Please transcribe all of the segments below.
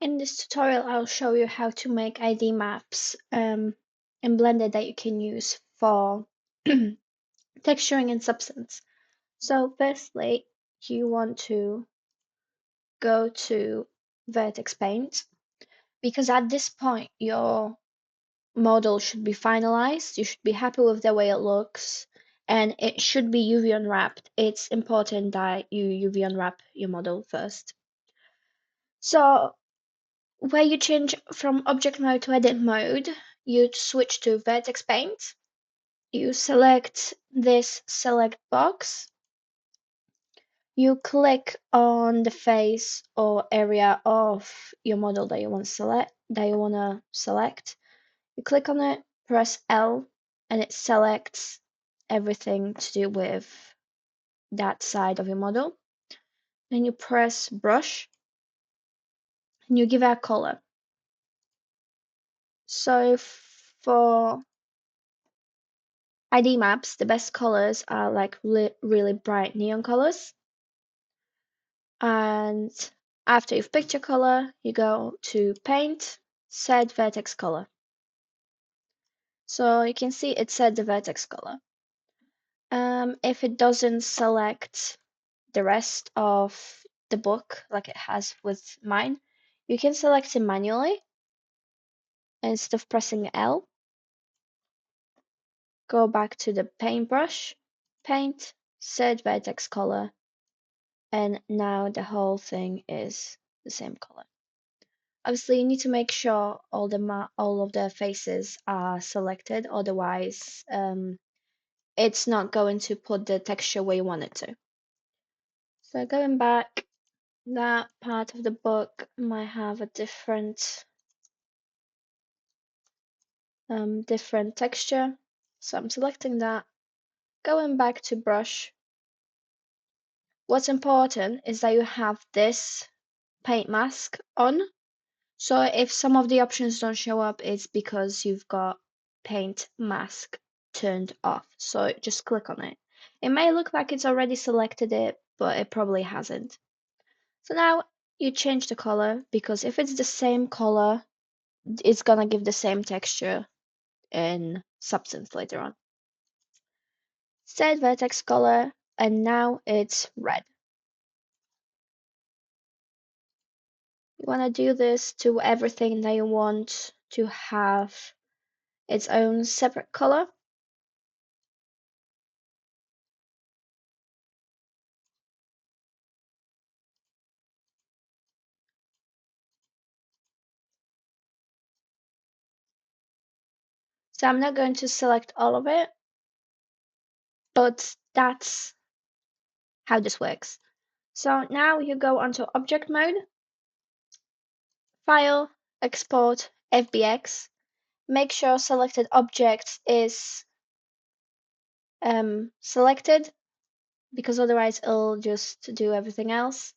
In this tutorial, I'll show you how to make ID maps in Blender that you can use for texturing and substance. So firstly, you want to go to Vertex Paint because at this point your model should be finalized. You should be happy with the way it looks and it should be UV unwrapped. It's important that you UV unwrap your model first. So where you change from object mode to edit mode, you switch to Vertex Paint. You select this select box. You click on the face or area of your model that you want to select. You click on it, press L, and it selects everything to do with that side of your model. Then you press brush and you give it a color. So for ID maps, the best colors are like really bright neon colors. And after you've picked your color, you go to Paint, Set Vertex Color. So you can see it set the vertex color. If it doesn't select the rest of the book like it has with mine, you can select it manually instead of pressing L. Go back to the paintbrush, Paint, Set Vertex Color, and now the whole thing is the same color. Obviously, you need to make sure all of the faces are selected, otherwise it's not going to put the texture where you want it to. So going back, that part of the book might have a different texture. So I'm selecting that. Going back to brush. What's important is that you have this paint mask on. So if some of the options don't show up, it's because you've got paint mask turned off. So just click on it. It may look like it's already selected it, but it probably hasn't. So now you change the color because if it's the same color, it's gonna give the same texture in substance later on. Set vertex color, and now it's red. You wanna do this to everything that you want to have its own separate color. So I'm not going to select all of it, but that's how this works. So now you go onto object mode, file, export, FBX. Make sure selected object is selected because otherwise it'll just do everything else.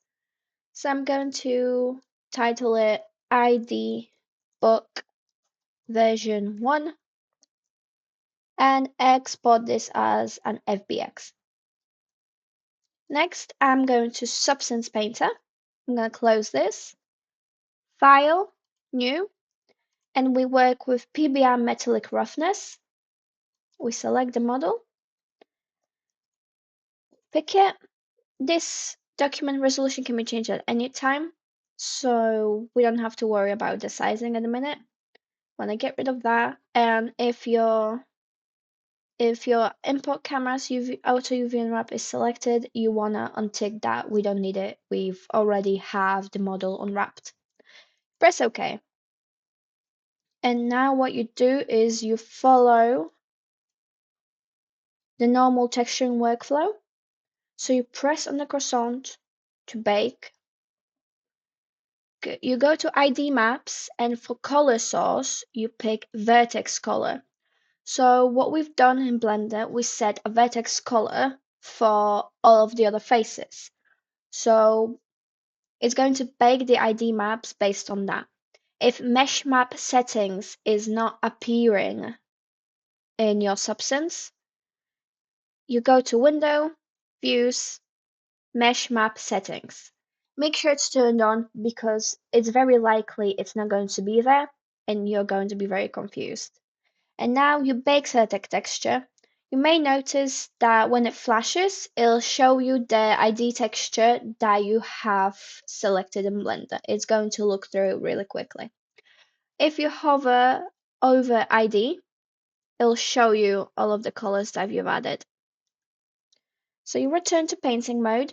So I'm going to title it ID book version 1 and export this as an FBX. Next, I'm going to Substance Painter. I'm going to close this. File, New, and we work with PBR Metallic Roughness. We select the model, pick it. This document resolution can be changed at any time, so we don't have to worry about the sizing at the minute. Want to get rid of that, and if your import camera's auto UV unwrap is selected, you wanna untick that. We don't need it. We've already have the model unwrapped. Press OK. And now what you do is you follow the normal texturing workflow. So you press on the croissant to bake. You go to ID maps, and for color source, you pick vertex color. So what we've done in Blender, we set a vertex color for all of the other faces. So it's going to bake the ID maps based on that. If mesh map settings is not appearing in your substance, you go to Window, Views, Mesh Map Settings. make sure it's turned on because it's very likely it's not going to be there and you're going to be very confused. And now you bake Certec texture. You may notice that when it flashes, it'll show you the ID texture that you have selected in Blender. It's going to look through it really quickly. If you hover over ID, it'll show you all of the colors that you've added. So you return to painting mode.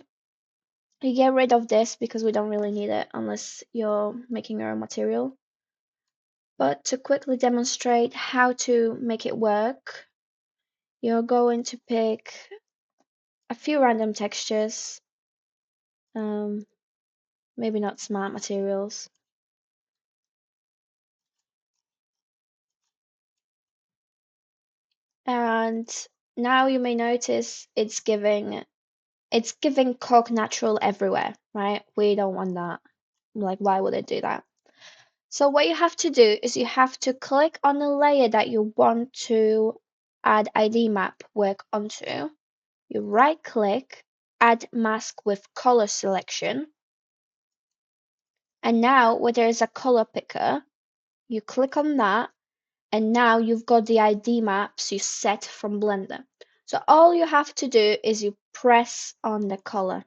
You get rid of this because we don't really need it unless you're making your own material. But to quickly demonstrate how to make it work, you're going to pick a few random textures, maybe not smart materials. And now you may notice it's giving Cog Natural everywhere, right? We don't want that. Like, why would it do that? So what you have to do is you have to click on the layer that you want to add ID map work onto. You right click, add mask with color selection. And now where there is a color picker, you click on that, and now you've got the ID maps you set from Blender. So all you have to do is you press on the color.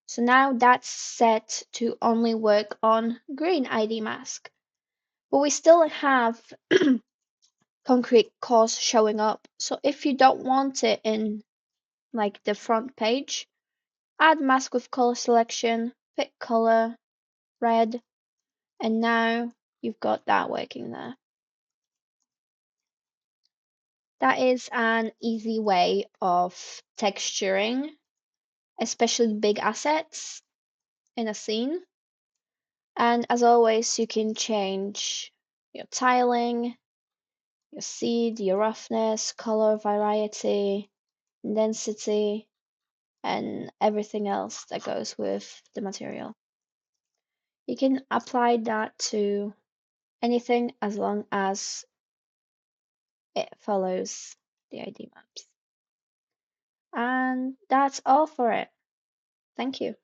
So now that's set to only work on green ID mask. But we still have concrete cores showing up. So if you don't want it in like the front page, add mask with color selection, pick color, red, and now you've got that working there. That is an easy way of texturing, especially big assets in a scene. And as always, you can change your tiling, your seed, your roughness, color variety, density, and everything else that goes with the material. You can apply that to anything as long as it follows the ID maps. And that's all for it. Thank you.